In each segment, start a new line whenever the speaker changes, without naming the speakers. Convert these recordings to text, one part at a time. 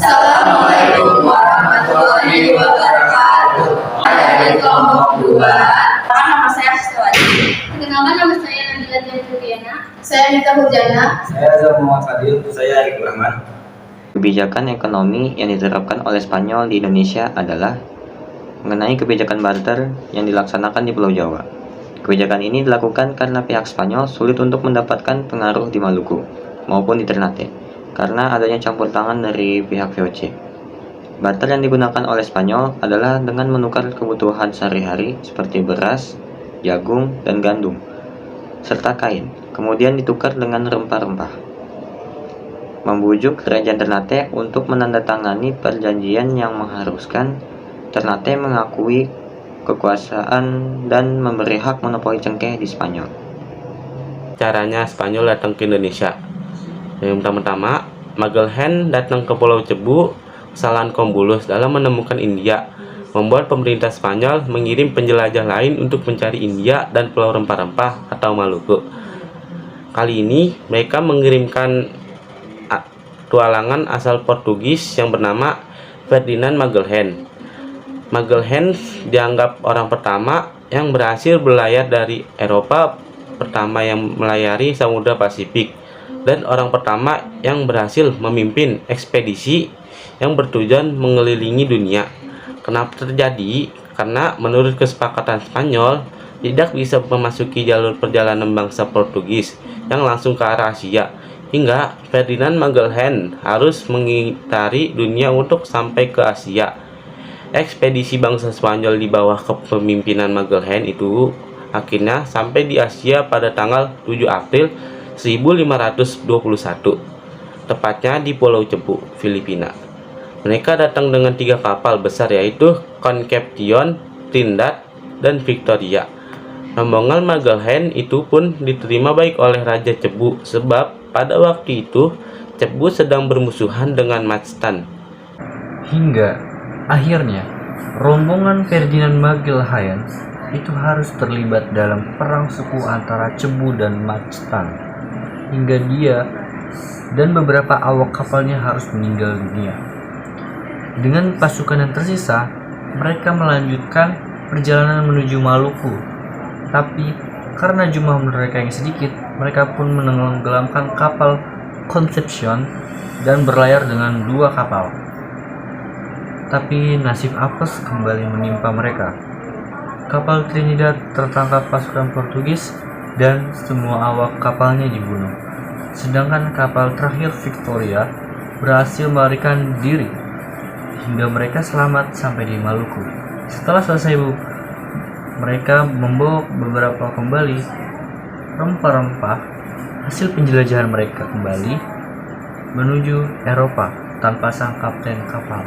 Assalamualaikum warahmatullahi wabarakatuh. Dari kelompok 2.
Nama saya Siswati.
Perkenalkan, nama saya Nabila Triana.
Saya Mita Hurjana.
Saya Muhammad Fadil. Saya Arif Rahman.
Kebijakan ekonomi yang diterapkan oleh Spanyol di Indonesia adalah mengenai kebijakan barter yang dilaksanakan di Pulau Jawa. Kebijakan ini dilakukan karena pihak Spanyol sulit untuk mendapatkan pengaruh di Maluku maupun di Ternate karena adanya campur tangan dari pihak VOC. Barter yang digunakan oleh Spanyol adalah dengan menukar kebutuhan sehari-hari seperti beras, jagung, dan gandum, serta kain, kemudian ditukar dengan rempah-rempah. Membujuk Kerajaan Ternate untuk menandatangani perjanjian yang mengharuskan Ternate mengakui kekuasaan dan memberi hak monopoli cengkeh di Spanyol.
Caranya Spanyol datang ke Indonesia. Yang pertama, Magellan datang ke Pulau Cebu, kesalahan Columbus dalam menemukan India, membuat pemerintah Spanyol mengirim penjelajah lain untuk mencari India dan Pulau Rempah-Rempah atau Maluku. Kali ini mereka mengirimkan petualangan asal Portugis yang bernama Ferdinand Magellan. Magellan dianggap orang pertama yang berhasil berlayar dari Eropa, pertama yang melayari Samudra Pasifik, dan orang pertama yang berhasil memimpin ekspedisi yang bertujuan mengelilingi dunia. Kenapa terjadi? Karena menurut kesepakatan Spanyol tidak bisa memasuki jalur perjalanan bangsa Portugis yang langsung ke arah Asia, hingga Ferdinand Magellan harus mengitari dunia untuk sampai ke Asia. Ekspedisi bangsa Spanyol di bawah kepemimpinan Magellan itu akhirnya sampai di Asia pada tanggal 7 April 1521, tepatnya di Pulau Cebu, Filipina. Mereka datang dengan 3 kapal besar, yaitu Concepcion, Trinidad, dan Victoria. Rombongan Magellan itu pun diterima baik oleh Raja Cebu, sebab pada waktu itu Cebu sedang bermusuhan dengan Mactan.
Hingga akhirnya rombongan Ferdinand Magellan itu harus terlibat dalam perang suku antara Cebu dan Mactan, hingga dia dan beberapa awak kapalnya harus meninggal dunia. Dengan pasukan yang tersisa, mereka melanjutkan perjalanan menuju Maluku, tapi karena jumlah mereka yang sedikit, mereka pun menenggelamkan kapal Concepcion dan berlayar dengan 2 kapal. Tapi nasib apes kembali menimpa mereka. Kapal Trinidad tertangkap pasukan Portugis dan semua awak kapalnya dibunuh. Sedangkan kapal terakhir Victoria berhasil melarikan diri hingga mereka selamat sampai di Maluku. Setelah selesai, mereka membawa beberapa kembali rempah-rempah hasil penjelajahan mereka kembali menuju Eropa tanpa sang kapten kapal.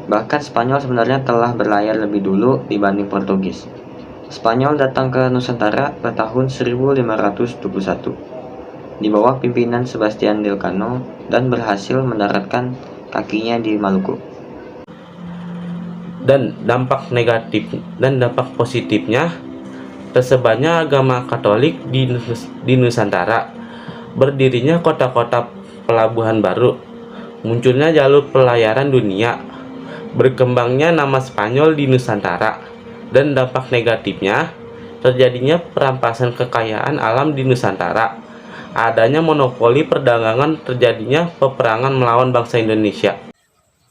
Bahkan Spanyol sebenarnya telah berlayar lebih dulu dibanding Portugis. Spanyol datang ke Nusantara pada tahun 1521 di bawah pimpinan Sebastian Elcano dan berhasil mendaratkan kakinya di Maluku.
Dan dampak positifnya, tersebarnya agama Katolik di Nusantara, berdirinya kota-kota pelabuhan baru, munculnya jalur pelayaran dunia, berkembangnya nama Spanyol di Nusantara, dan dampak negatifnya terjadinya perampasan kekayaan alam di Nusantara, adanya monopoli perdagangan, terjadinya peperangan melawan bangsa Indonesia.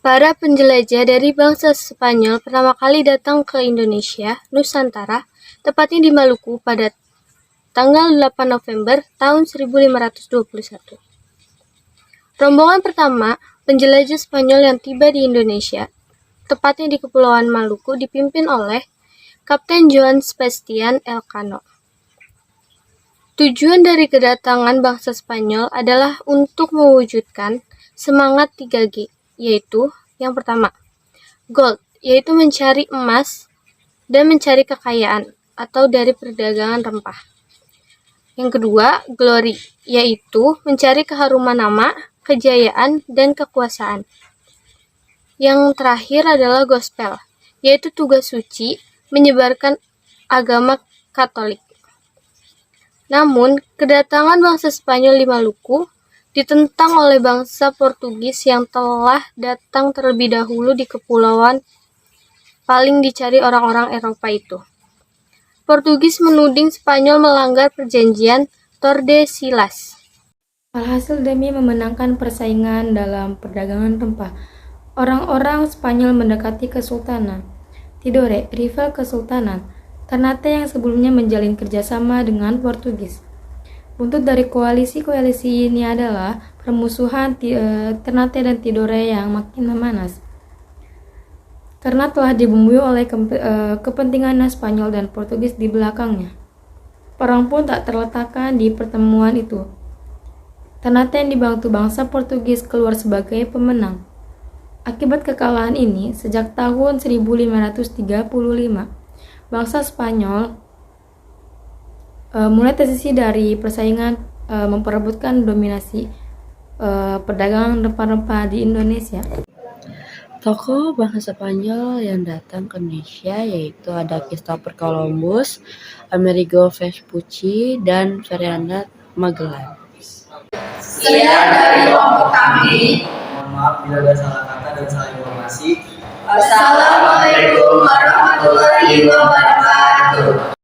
Para penjelajah dari bangsa Spanyol pertama kali datang ke Indonesia, Nusantara, tepatnya di Maluku pada tanggal 8 November tahun 1521. Rombongan pertama penjelajah Spanyol yang tiba di Indonesia, tepatnya di Kepulauan Maluku, dipimpin oleh Kapten Joan Sebastian Elcano. Tujuan dari kedatangan bangsa Spanyol adalah untuk mewujudkan semangat 3G, yaitu yang pertama, gold, yaitu mencari emas dan mencari kekayaan atau dari perdagangan rempah. Yang kedua, glory, yaitu mencari keharuman nama, kejayaan, dan kekuasaan. Yang terakhir adalah gospel, yaitu tugas suci menyebarkan agama Katolik. Namun, kedatangan bangsa Spanyol di Maluku ditentang oleh bangsa Portugis yang telah datang terlebih dahulu di kepulauan paling dicari orang-orang Eropa itu. Portugis menuding Spanyol melanggar perjanjian Tordesillas.
Alhasil demi memenangkan persaingan dalam perdagangan rempah, orang-orang Spanyol mendekati Kesultanan Tidore, rival Kesultanan Ternate yang sebelumnya menjalin kerjasama dengan Portugis. Buntut dari koalisi-koalisi ini adalah permusuhan Ternate dan Tidore yang makin memanas. Karena telah dibumbui oleh kepentingan Spanyol dan Portugis di belakangnya. Perang pun tak terletakkan di pertemuan itu. Ternate yang dibantu bangsa Portugis keluar sebagai pemenang. Akibat kekalahan ini, sejak tahun 1535, bangsa Spanyol mulai tersisih dari persaingan memperebutkan dominasi perdagangan rempah-rempah di Indonesia.
Tokoh bangsa Spanyol yang datang ke Indonesia yaitu ada Christopher Columbus, Amerigo Vespucci, dan Ferdinand Magellan.
Sekian dari kelompok kami.
Mohon maaf bila ada salah kata dan salah informasi.
Wassalamualaikum warahmatullahi wabarakatuh.